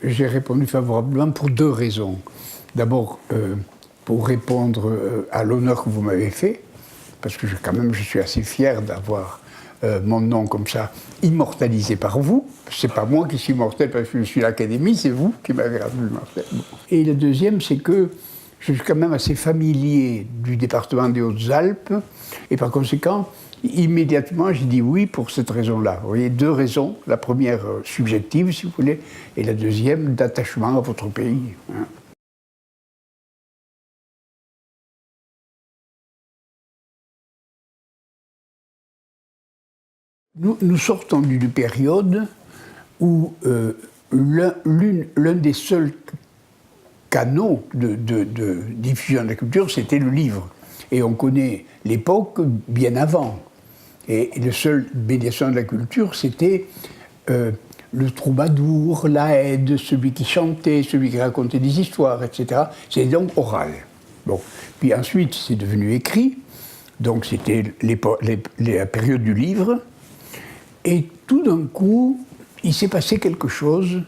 J'ai répondu favorablement pour deux raisons. D'abord, pour répondre à l'honneur que vous m'avez fait, parce que quand même je suis assez fier d'avoir mon nom comme ça immortalisé par vous. C'est pas moi qui suis immortel parce que je suis à l'Académie, c'est vous qui m'avez rendu immortel. Et le deuxième, c'est que je suis quand même assez familier du département des Hautes-Alpes, et par conséquent, immédiatement, j'ai dit oui pour cette raison-là. Vous voyez, deux raisons. La première, subjective, si vous voulez, et la deuxième, d'attachement à votre pays. Hein. Nous sortons d'une période où l'un des seuls canaux de diffusion de la culture, c'était le livre. Et on connaît l'époque bien avant. Et le seul médiation de la culture, c'était le troubadour, l'aède, celui qui chantait, celui qui racontait des histoires, etc. C'était donc oral. Bon. Puis ensuite, c'est devenu écrit. Donc c'était la période du livre. Et tout d'un coup, il s'est passé quelque chose.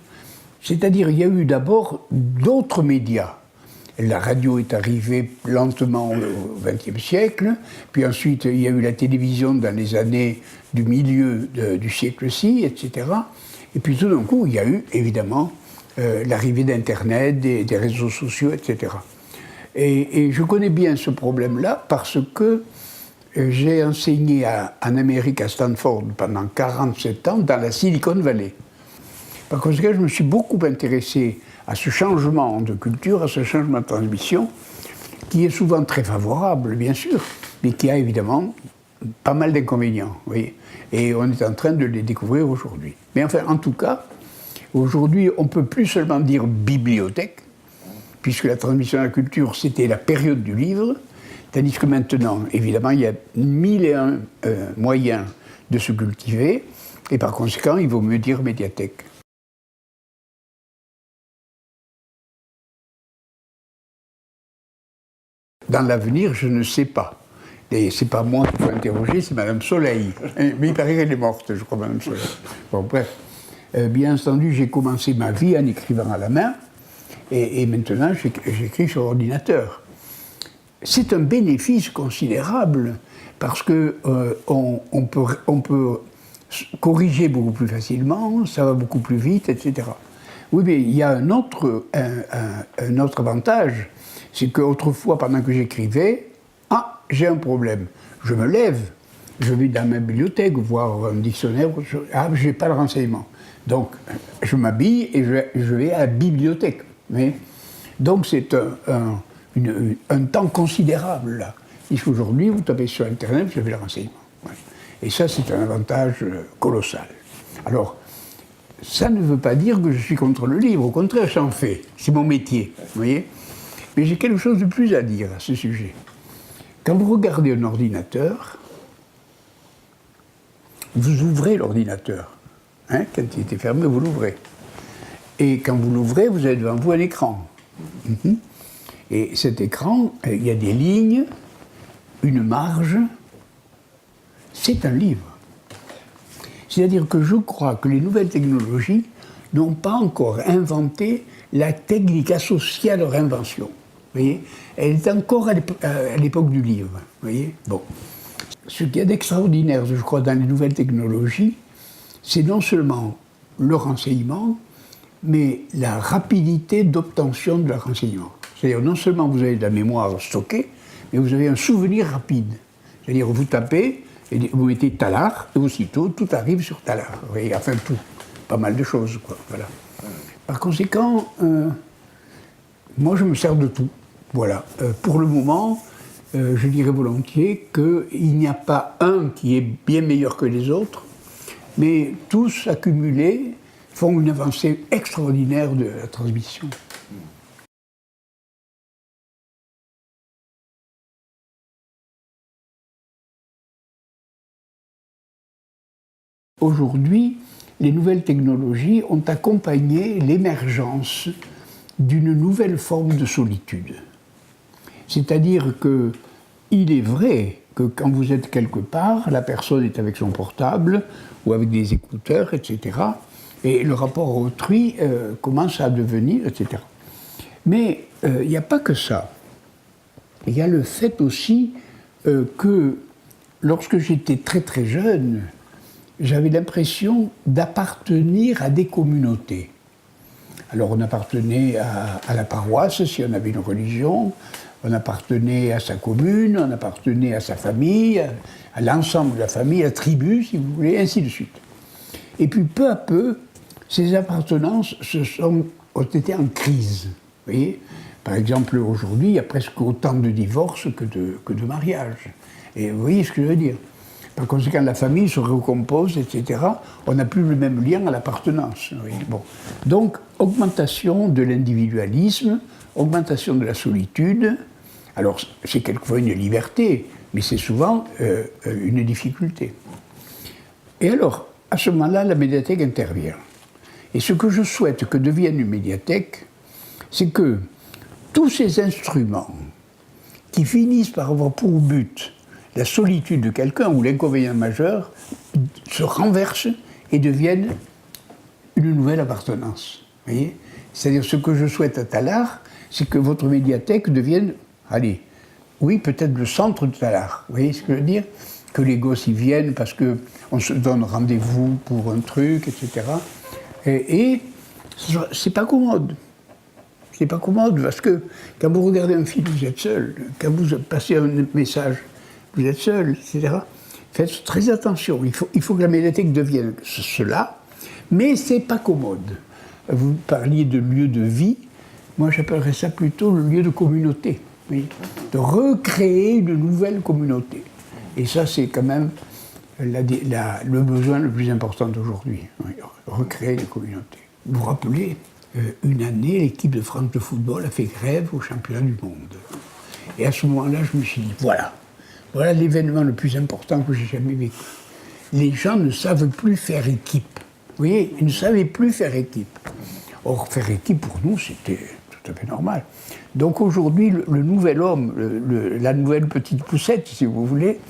C'est-à-dire, il y a eu d'abord d'autres médias. La radio est arrivée lentement au XXe siècle, puis ensuite il y a eu la télévision dans les années du milieu du siècle-ci, etc. Et puis tout d'un coup, il y a eu évidemment l'arrivée d'Internet, des réseaux sociaux, etc. Et je connais bien ce problème-là parce que j'ai enseigné en Amérique, à Stanford, pendant 47 ans, dans la Silicon Valley. Par conséquent, je me suis beaucoup intéressé à ce changement de culture, à ce changement de transmission, qui est souvent très favorable, bien sûr, mais qui a évidemment pas mal d'inconvénients. Et on est en train de les découvrir aujourd'hui. Mais enfin, en tout cas, aujourd'hui, on ne peut plus seulement dire bibliothèque, puisque la transmission de la culture, c'était la période du livre, tandis que maintenant, évidemment, il y a 1001 moyens de se cultiver, et par conséquent, il vaut mieux dire médiathèque. Dans l'avenir, je ne sais pas. Et c'est pas moi qu'il faut interroger, c'est Madame Soleil. Mais il paraît qu'elle est morte, je crois, Madame Soleil. Bon, bref. Bien entendu, j'ai commencé ma vie en écrivant à la main, et maintenant, j'écris sur ordinateur. C'est un bénéfice considérable, parce que on peut corriger beaucoup plus facilement, ça va beaucoup plus vite, etc. Oui, mais il y a un autre avantage, c'est qu'autrefois, pendant que j'écrivais, j'ai un problème. Je me lève, je vais dans ma bibliothèque, voir un dictionnaire, je n'ai pas le renseignement. Donc, je m'habille et je vais à la bibliothèque. Donc, c'est un temps considérable, là. Aujourd'hui, vous tapez sur Internet, vous avez le renseignement. Ouais. Et ça, c'est un avantage colossal. Alors, ça ne veut pas dire que je suis contre le livre, au contraire, j'en fais. C'est mon métier, vous voyez. Mais j'ai quelque chose de plus à dire à ce sujet. Quand vous regardez un ordinateur, vous ouvrez l'ordinateur. Hein, quand il était fermé, vous l'ouvrez. Et quand vous l'ouvrez, vous avez devant vous un écran. Et cet écran, il y a des lignes, une marge. C'est un livre. C'est-à-dire que je crois que les nouvelles technologies n'ont pas encore inventé la technique associée à leur invention. Vous voyez, elle est encore à l'époque du livre. Vous voyez, bon. Ce qu'il y a d'extraordinaire, je crois, dans les nouvelles technologies, c'est non seulement le renseignement, mais la rapidité d'obtention de leur renseignement. C'est-à-dire, non seulement vous avez de la mémoire stockée, mais vous avez un souvenir rapide. C'est-à-dire, vous tapez, et vous mettez Talard, et aussitôt, tout arrive sur Talard. Vous voyez, enfin, tout. Pas mal de choses, quoi. Voilà. Par conséquent, moi, je me sers de tout. Voilà. Pour le moment, je dirais volontiers qu'il n'y a pas un qui est bien meilleur que les autres, mais tous accumulés font une avancée extraordinaire de la transmission. Aujourd'hui, les nouvelles technologies ont accompagné l'émergence d'une nouvelle forme de solitude. C'est-à-dire qu'il est vrai que quand vous êtes quelque part, la personne est avec son portable ou avec des écouteurs, etc. Et le rapport à autrui commence à devenir, etc. Mais il n'y a pas que ça. Il y a le fait aussi que lorsque j'étais très très jeune, j'avais l'impression d'appartenir à des communautés. Alors on appartenait à la paroisse si on avait une religion, on appartenait à sa commune, on appartenait à sa famille, à l'ensemble de la famille, à la tribu si vous voulez, ainsi de suite. Et puis peu à peu, ces appartenances ont été en crise. Vous voyez ? Par exemple, aujourd'hui, il y a presque autant de divorces que de mariages. Et vous voyez ce que je veux dire ? Par conséquent, la famille se recompose, etc. On n'a plus le même lien à l'appartenance. Oui. Bon. Donc, augmentation de l'individualisme, augmentation de la solitude. Alors, c'est quelquefois une liberté, mais c'est souvent une difficulté. Et alors, à ce moment-là, la médiathèque intervient. Et ce que je souhaite que devienne une médiathèque, c'est que tous ces instruments qui finissent par avoir pour but la solitude de quelqu'un ou l'inconvénient majeur se renversent et deviennent une nouvelle appartenance. Voyez ? C'est-à-dire ce que je souhaite à Tallard, c'est que votre médiathèque devienne, allez, oui, peut-être le centre de Tallard. Vous voyez ce que je veux dire ? Que les gosses y viennent parce qu'on se donne rendez-vous pour un truc, etc. Et c'est pas commode. C'est pas commode parce que quand vous regardez un film, vous êtes seul. Quand vous passez un message, vous êtes seul, etc. Faites très attention. Il faut que la médiathèque devienne cela, mais c'est pas commode. Vous parliez de lieu de vie. Moi, j'appellerais ça plutôt le lieu de communauté. Oui. De recréer une nouvelle communauté. Et ça, c'est quand même le besoin le plus important d'aujourd'hui. Oui. Recréer les communautés. Vous vous rappelez, une année, l'équipe de France de football a fait grève au championnat du monde. Et à ce moment-là, je me suis dit, voilà l'événement le plus important que j'ai jamais vécu. Les gens ne savent plus faire équipe. Vous voyez, ils ne savaient plus faire équipe. Or, faire équipe, pour nous, c'était tout à fait normal. Donc aujourd'hui, le nouvel homme, la nouvelle petite poussette, si vous voulez,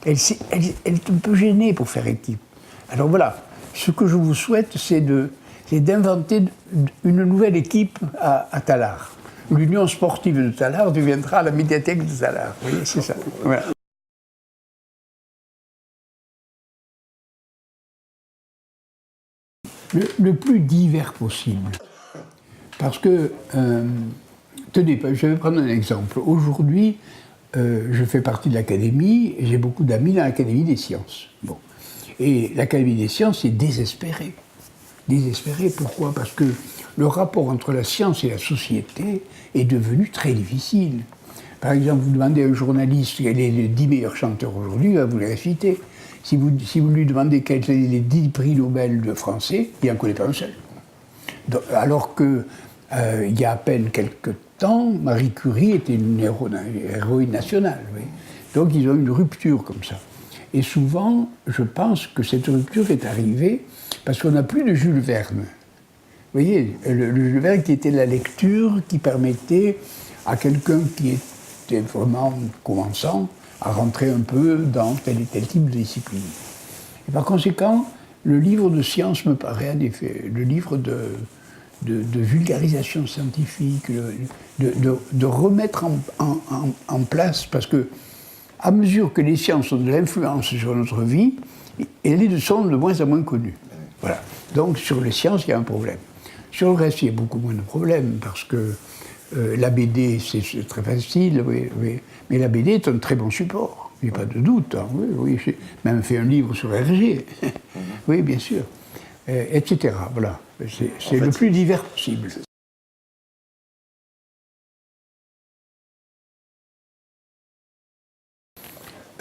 elle est un peu gênée pour faire équipe. Alors voilà, ce que je vous souhaite, c'est d'inventer une nouvelle équipe à Tallard. L'Union sportive de Tallard deviendra la médiathèque de Tallard. Vous voyez, c'est ça. Voilà. Le plus divers possible. Parce que, tenez, je vais prendre un exemple. Aujourd'hui, je fais partie de l'Académie et j'ai beaucoup d'amis dans l'Académie des sciences. Bon. Et l'Académie des sciences est désespérée. Désespérée, pourquoi ? Parce que le rapport entre la science et la société est devenu très difficile. Par exemple, vous demandez à un journaliste quels sont les 10 meilleurs chanteurs aujourd'hui, il va vous les réciter. Si vous lui demandez quels sont les 10 prix Nobel de français, il n'en connaît pas un seul. Donc, alors que il y a à peine quelques temps, Marie Curie était une héroïne nationale. Oui. Donc ils ont une rupture comme ça. Et souvent, je pense que cette rupture est arrivée parce qu'on n'a plus de Jules Verne. Vous voyez, le Jules Verne qui était la lecture qui permettait à quelqu'un qui était vraiment commençant à rentrer un peu dans tel et tel type de discipline. Et par conséquent, le livre de science me paraît en effet, le livre de vulgarisation scientifique, de remettre en place, parce que à mesure que les sciences ont de l'influence sur notre vie, elles sont de moins en moins connues. Voilà. Donc sur les sciences, il y a un problème. Sur le reste, il y a beaucoup moins de problèmes, parce que la BD, c'est très facile, oui, mais la BD est un très bon support, il n'y a pas de doute. Hein, oui, j'ai même fait un livre sur RG, oui, bien sûr, etc. Voilà, c'est le plus divers possible.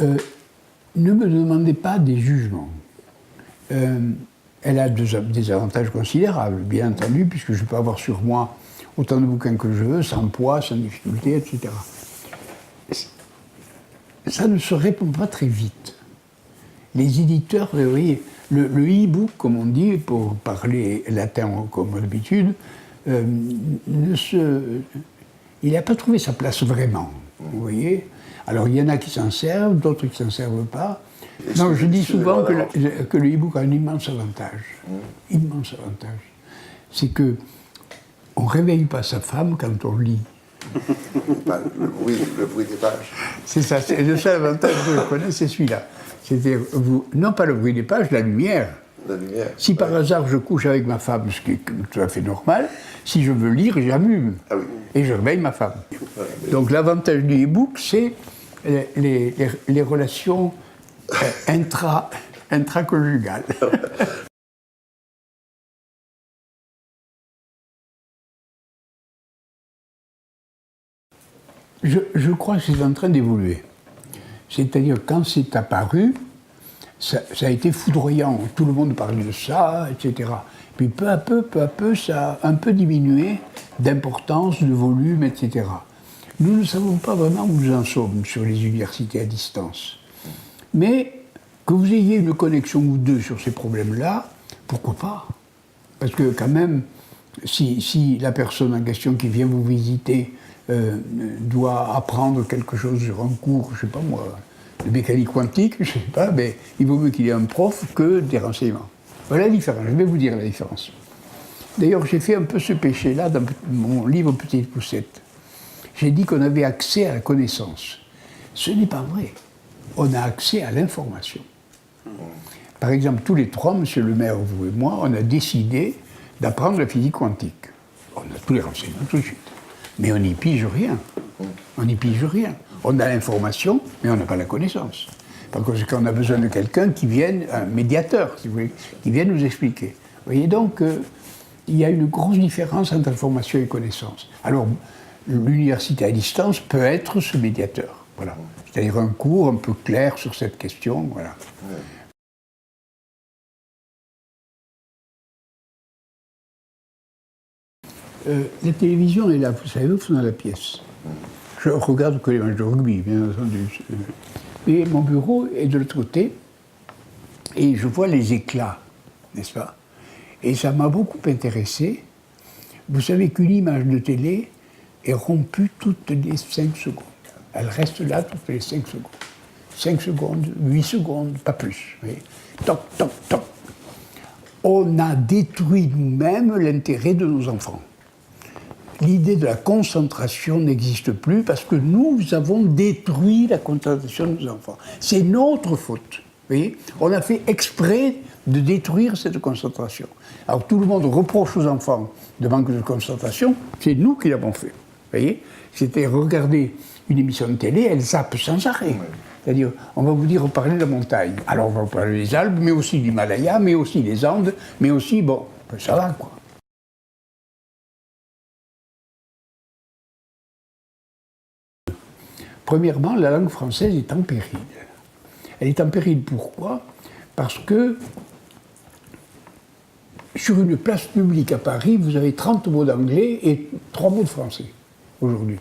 Ne me demandez pas des jugements. Elle a des avantages considérables, bien entendu, puisque je peux avoir sur moi autant de bouquins que je veux, sans poids, sans difficulté, etc. Ça ne se répond pas très vite. Les éditeurs, vous voyez, le e-book, comme on dit, pour parler latin comme d'habitude, il n'a pas trouvé sa place vraiment, vous voyez. Alors il y en a qui s'en servent, d'autres qui ne s'en servent pas. Non, je dis souvent que le e-book a un immense avantage. Immense avantage. C'est que on ne réveille pas sa femme quand on lit. Le bruit des pages. C'est ça, c'est le seul avantage que je connais, c'est celui-là. C'est-à-dire, non pas le bruit des pages, la lumière. La lumière. Si par hasard je couche avec ma femme, ce qui est tout à fait normal, si je veux lire, j'allume. Ah oui. Et je réveille ma femme. Donc l'avantage du e-book, c'est les relations intraconjugales. Je crois que c'est en train d'évoluer. C'est-à-dire, quand c'est apparu, ça a été foudroyant. Tout le monde parlait de ça, etc. Puis peu à peu, ça a un peu diminué d'importance, de volume, etc. Nous ne savons pas vraiment où nous en sommes sur les universités à distance. Mais que vous ayez une connexion ou deux sur ces problèmes-là, pourquoi pas? Parce que quand même, si la personne en question qui vient vous visiter doit apprendre quelque chose sur un cours, je ne sais pas moi, de mécanique quantique, je ne sais pas, mais il vaut mieux qu'il y ait un prof que des renseignements. Voilà la différence, je vais vous dire la différence. D'ailleurs, j'ai fait un peu ce péché-là dans mon livre Petite Poussette. J'ai dit qu'on avait accès à la connaissance. Ce n'est pas vrai. On a accès à l'information. Par exemple, tous les trois, monsieur le maire, vous et moi, on a décidé d'apprendre la physique quantique. On a tous les renseignements tout de suite. Mais on n'y pige rien. On n'y pige rien. On a l'information, mais on n'a pas la connaissance. Par conséquent, on a besoin de quelqu'un qui vienne, un médiateur, si vous voulez, qui vienne nous expliquer. Vous voyez donc, il y a une grosse différence entre information et connaissance. Alors, l'université à distance peut être ce médiateur. Voilà. C'est-à-dire un cours un peu clair sur cette question. Voilà. La télévision est là, vous savez, au fond de la pièce. Je regarde que les matchs de rugby, bien entendu. Mais mon bureau est de l'autre côté, et je vois les éclats, n'est-ce pas? Et ça m'a beaucoup intéressé. Vous savez qu'une image de télé est rompue toutes les 5 secondes. Elle reste là toutes les 5 secondes. 5 secondes, 8 secondes, pas plus. Vous voyez. Toc, toc, toc. On a détruit nous-mêmes l'intérêt de nos enfants. L'idée de la concentration n'existe plus parce que nous avons détruit la concentration de nos enfants. C'est notre faute. Vous voyez, on a fait exprès de détruire cette concentration. Alors tout le monde reproche aux enfants de manque de concentration, c'est nous qui l'avons fait. Vous voyez, c'était regarder une émission de télé, elle zappe sans arrêt. C'est-à-dire, on va vous dire, parler de la montagne. Alors on va vous parler des Alpes, mais aussi de l'Himalaya, mais aussi des Andes, mais aussi, bon, ça va quoi. Premièrement, la langue française est en péril. Elle est en péril pourquoi? Parce que sur une place publique à Paris, vous avez 30 mots d'anglais et 3 mots de français aujourd'hui.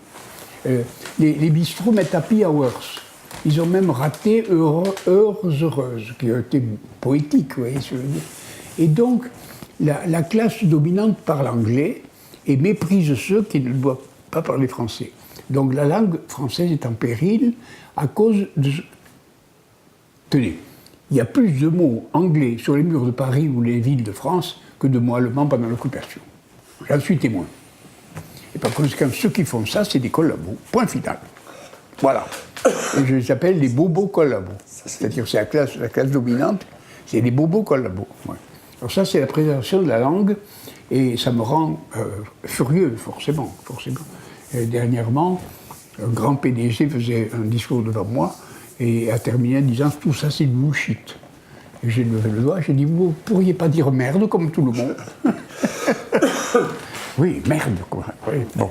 Les bistrots mettent happy hours. Ils ont même raté heures heureuses, qui a été poétique, vous voyez ce que je veux dire. Et donc, la classe dominante parle anglais et méprise ceux qui ne doivent pas parler français. Donc la langue française est en péril à cause de... Tenez, il y a plus de mots anglais sur les murs de Paris ou les villes de France que de mots allemands pendant l'occupation. J'en suis témoin. Et par conséquent, ceux qui font ça, c'est des collabos. Point final. Voilà. Et je les appelle les bobos collabos. C'est-à-dire que c'est la classe dominante, c'est les bobos collabos. Ouais. Alors ça, c'est la préservation de la langue, et ça me rend furieux, forcément. Et dernièrement, un grand PDG faisait un discours devant moi et a terminé en disant « tout ça, c'est du bullshit ». Et j'ai levé le doigt, j'ai dit « vous ne pourriez pas dire merde comme tout le monde ?» Oui, merde, quoi. Oui, bon.